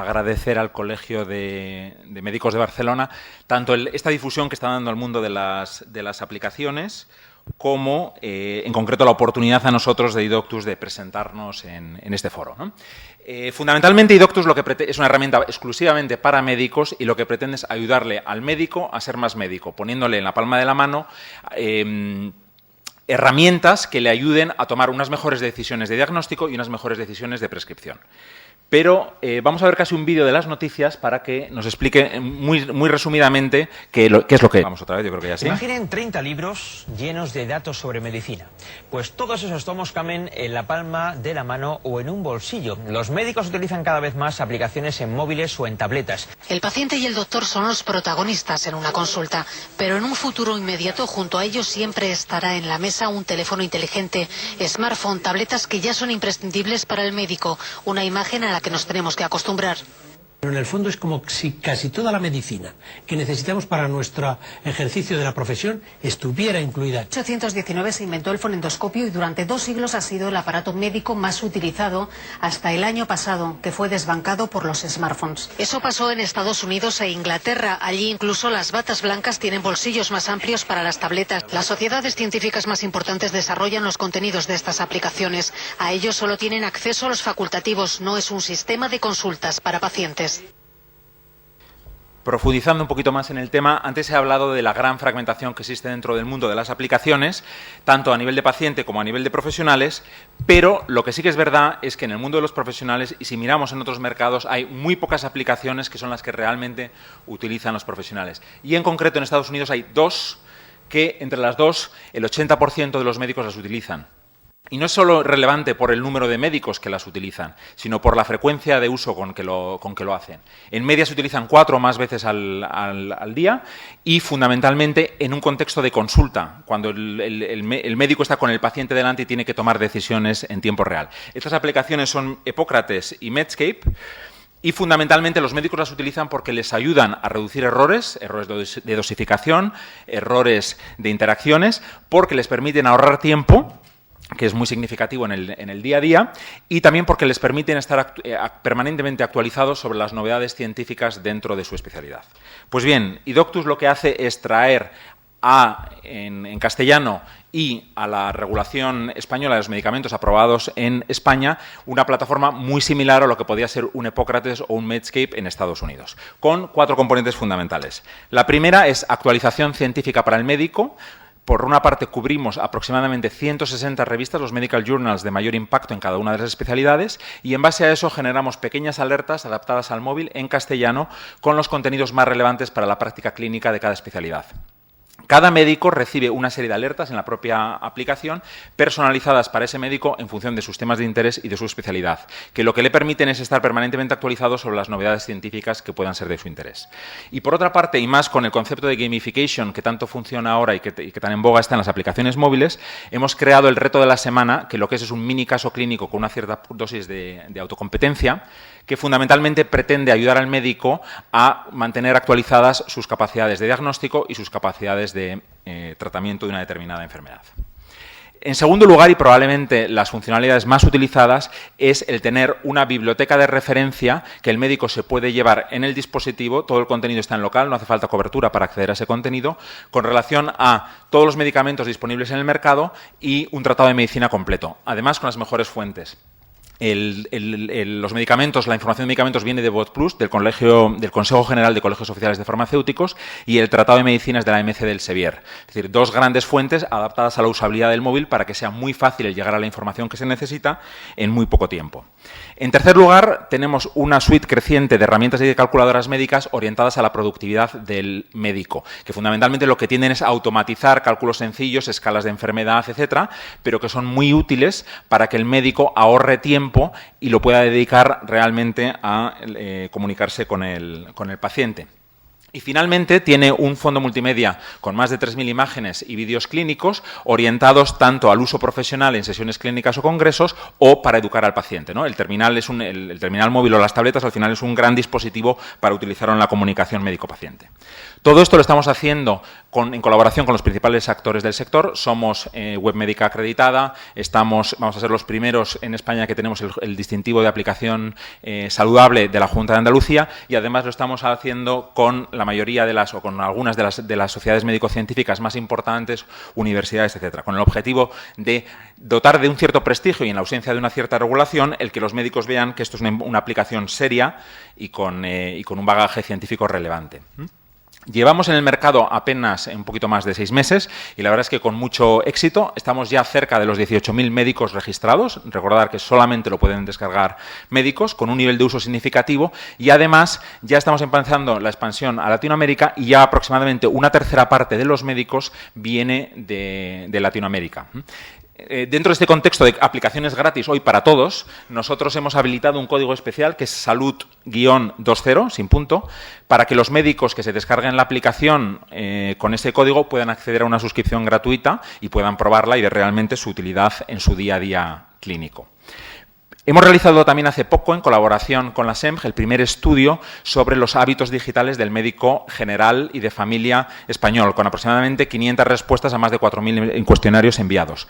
agradecer al Colegio de Médicos de Barcelona tanto esta difusión que está dando al mundo de las aplicaciones, como, en concreto, la oportunidad a nosotros de iDoctus de presentarnos en este foro, ¿no? Fundamentalmente, iDoctus es una herramienta exclusivamente para médicos y lo que pretende es ayudarle al médico a ser más médico, poniéndole en la palma de la mano herramientas que le ayuden a tomar unas mejores decisiones de diagnóstico y unas mejores decisiones de prescripción. Pero vamos a ver casi un vídeo de las noticias para que nos explique muy resumidamente qué es lo que... Vamos otra vez, yo creo que ya sí. Imaginen 30 libros llenos de datos sobre medicina. Pues todos esos tomos caben en la palma de la mano o en un bolsillo. Los médicos utilizan cada vez más aplicaciones en móviles o en tabletas. El paciente y el doctor son los protagonistas en una consulta, pero en un futuro inmediato junto a ellos siempre estará en la mesa un teléfono inteligente, smartphone, tabletas que ya son imprescindibles para el médico, una imagen a la que nos tenemos que acostumbrar. Pero en el fondo es como si casi toda la medicina que necesitamos para nuestro ejercicio de la profesión estuviera incluida. En 1819 se inventó el fonendoscopio y durante 2 siglos ha sido el aparato médico más utilizado hasta el año pasado, que fue desbancado por los smartphones. Eso pasó en Estados Unidos e Inglaterra. Allí incluso las batas blancas tienen bolsillos más amplios para las tabletas. Las sociedades científicas más importantes desarrollan los contenidos de estas aplicaciones. A ellos solo tienen acceso los facultativos, no es un sistema de consultas para pacientes. Profundizando un poquito más en el tema, antes he hablado de la gran fragmentación que existe dentro del mundo de las aplicaciones, tanto a nivel de paciente como a nivel de profesionales, pero lo que sí que es verdad es que en el mundo de los profesionales, y si miramos en otros mercados, hay muy pocas aplicaciones que son las que realmente utilizan los profesionales. Y en concreto en Estados Unidos hay 2 que, entre las 2, el 80% de los médicos las utilizan. Y no es solo relevante por el número de médicos que las utilizan, sino por la frecuencia de uso con que lo hacen. En media se utilizan 4 o más veces al día y fundamentalmente en un contexto de consulta, cuando el médico está con el paciente delante y tiene que tomar decisiones en tiempo real. Estas aplicaciones son Epocrates y Medscape. Y fundamentalmente los médicos las utilizan porque les ayudan a reducir errores de dosificación, errores de interacciones, porque les permiten ahorrar tiempo, que es muy significativo en el día a día, y también porque les permiten estar permanentemente actualizados sobre las novedades científicas dentro de su especialidad. Pues bien, iDoctus lo que hace es traer en castellano y a la regulación española de los medicamentos aprobados en España una plataforma muy similar a lo que podía ser un Epocrates o un Medscape en Estados Unidos, con 4 componentes fundamentales. La primera es actualización científica para el médico. Por una parte, cubrimos aproximadamente 160 revistas, los medical journals de mayor impacto en cada una de las especialidades, y en base a eso generamos pequeñas alertas adaptadas al móvil en castellano con los contenidos más relevantes para la práctica clínica de cada especialidad. Cada médico recibe una serie de alertas en la propia aplicación personalizadas para ese médico en función de sus temas de interés y de su especialidad, que lo que le permiten es estar permanentemente actualizado sobre las novedades científicas que puedan ser de su interés. Y por otra parte, y más con el concepto de gamification que tanto funciona ahora y que tan en boga está en las aplicaciones móviles, hemos creado el reto de la semana, que lo que es un mini caso clínico con una cierta dosis de autocompetencia, que fundamentalmente pretende ayudar al médico a mantener actualizadas sus capacidades de diagnóstico y sus capacidades de tratamiento de una determinada enfermedad. En segundo lugar, y probablemente las funcionalidades más utilizadas, es el tener una biblioteca de referencia que el médico se puede llevar en el dispositivo. Todo el contenido está en local, no hace falta cobertura para acceder a ese contenido, con relación a todos los medicamentos disponibles en el mercado y un tratado de medicina completo, además con las mejores fuentes. Los medicamentos, la información de medicamentos viene de BotPlus, del Consejo General de Colegios Oficiales de Farmacéuticos, y el Tratado de Medicinas de la MC del Sevier. Es decir, 2 grandes fuentes adaptadas a la usabilidad del móvil para que sea muy fácil el llegar a la información que se necesita en muy poco tiempo. En tercer lugar, tenemos una suite creciente de herramientas y de calculadoras médicas orientadas a la productividad del médico, que fundamentalmente lo que tienden es a automatizar cálculos sencillos, escalas de enfermedad, etcétera, pero que son muy útiles para que el médico ahorre tiempo y lo pueda dedicar realmente a comunicarse con el paciente. Y finalmente tiene un fondo multimedia con más de 3.000 imágenes y vídeos clínicos orientados tanto al uso profesional en sesiones clínicas o congresos o para educar al paciente, ¿no? El terminal móvil o las tabletas al final es un gran dispositivo para utilizarlo en la comunicación médico-paciente. Todo esto lo estamos haciendo en colaboración con los principales actores del sector. Somos Web Médica acreditada, vamos a ser los primeros en España que tenemos el distintivo de aplicación saludable de la Junta de Andalucía y además lo estamos haciendo con la mayoría con algunas de las sociedades médico-científicas más importantes, universidades, etcétera, con el objetivo de dotar de un cierto prestigio y en la ausencia de una cierta regulación el que los médicos vean que esto es una aplicación seria y con un bagaje científico relevante. Llevamos en el mercado apenas un poquito más de 6 meses y la verdad es que con mucho éxito. Estamos ya cerca de los 18.000 médicos registrados. Recordar que solamente lo pueden descargar médicos con un nivel de uso significativo y además ya estamos empezando la expansión a Latinoamérica y ya aproximadamente una tercera parte de los médicos viene de Latinoamérica. Dentro de este contexto de aplicaciones gratis hoy para todos, nosotros hemos habilitado un código especial que es salud-20, sin punto, para que los médicos que se descarguen la aplicación con ese código puedan acceder a una suscripción gratuita y puedan probarla y ver realmente su utilidad en su día a día clínico. Hemos realizado también hace poco, en colaboración con la SEMG, el primer estudio sobre los hábitos digitales del médico general y de familia español, con aproximadamente 500 respuestas a más de 4.000 cuestionarios enviados.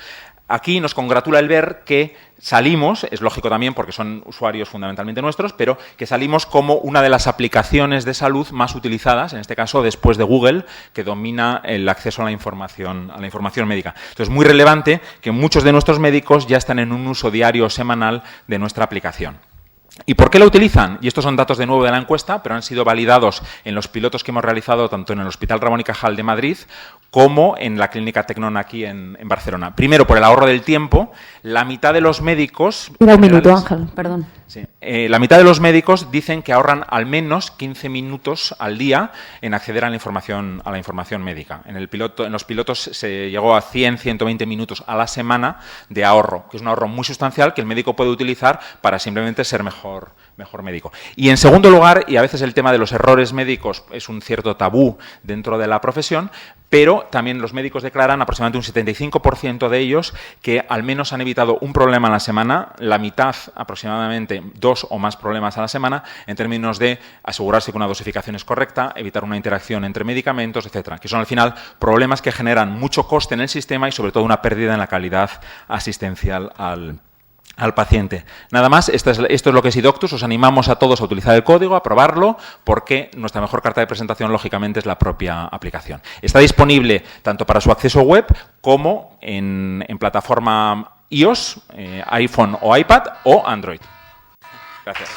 Aquí nos congratula el ver que salimos, es lógico también porque son usuarios fundamentalmente nuestros, pero que salimos como una de las aplicaciones de salud más utilizadas, en este caso después de Google, que domina el acceso a la información médica. Entonces, es muy relevante que muchos de nuestros médicos ya están en un uso diario o semanal de nuestra aplicación. ¿Y por qué la utilizan? Y estos son datos de nuevo de la encuesta, pero han sido validados en los pilotos que hemos realizado tanto en el Hospital Ramón y Cajal de Madrid como en la Clínica Tecnon aquí en Barcelona. Primero, por el ahorro del tiempo, la mitad de los médicos... Mira un minuto, Ángel, perdón. Sí, la mitad de los médicos dicen que ahorran al menos 15 minutos al día en acceder a la información médica. En los pilotos se llegó a 100-120 minutos a la semana de ahorro, que es un ahorro muy sustancial que el médico puede utilizar para simplemente ser mejor médico. Y en segundo lugar, y a veces el tema de los errores médicos es un cierto tabú dentro de la profesión, pero también los médicos declaran aproximadamente un 75% de ellos que al menos han evitado un problema a la semana, la mitad aproximadamente 2 o más problemas a la semana, en términos de asegurarse que una dosificación es correcta, evitar una interacción entre medicamentos, etcétera, que son al final problemas que generan mucho coste en el sistema y sobre todo una pérdida en la calidad asistencial al paciente. Nada más, esto es lo que es iDoctus. Os animamos a todos a utilizar el código, a probarlo, porque nuestra mejor carta de presentación, lógicamente, es la propia aplicación. Está disponible tanto para su acceso web como en plataforma iOS, iPhone o iPad o Android. Gracias.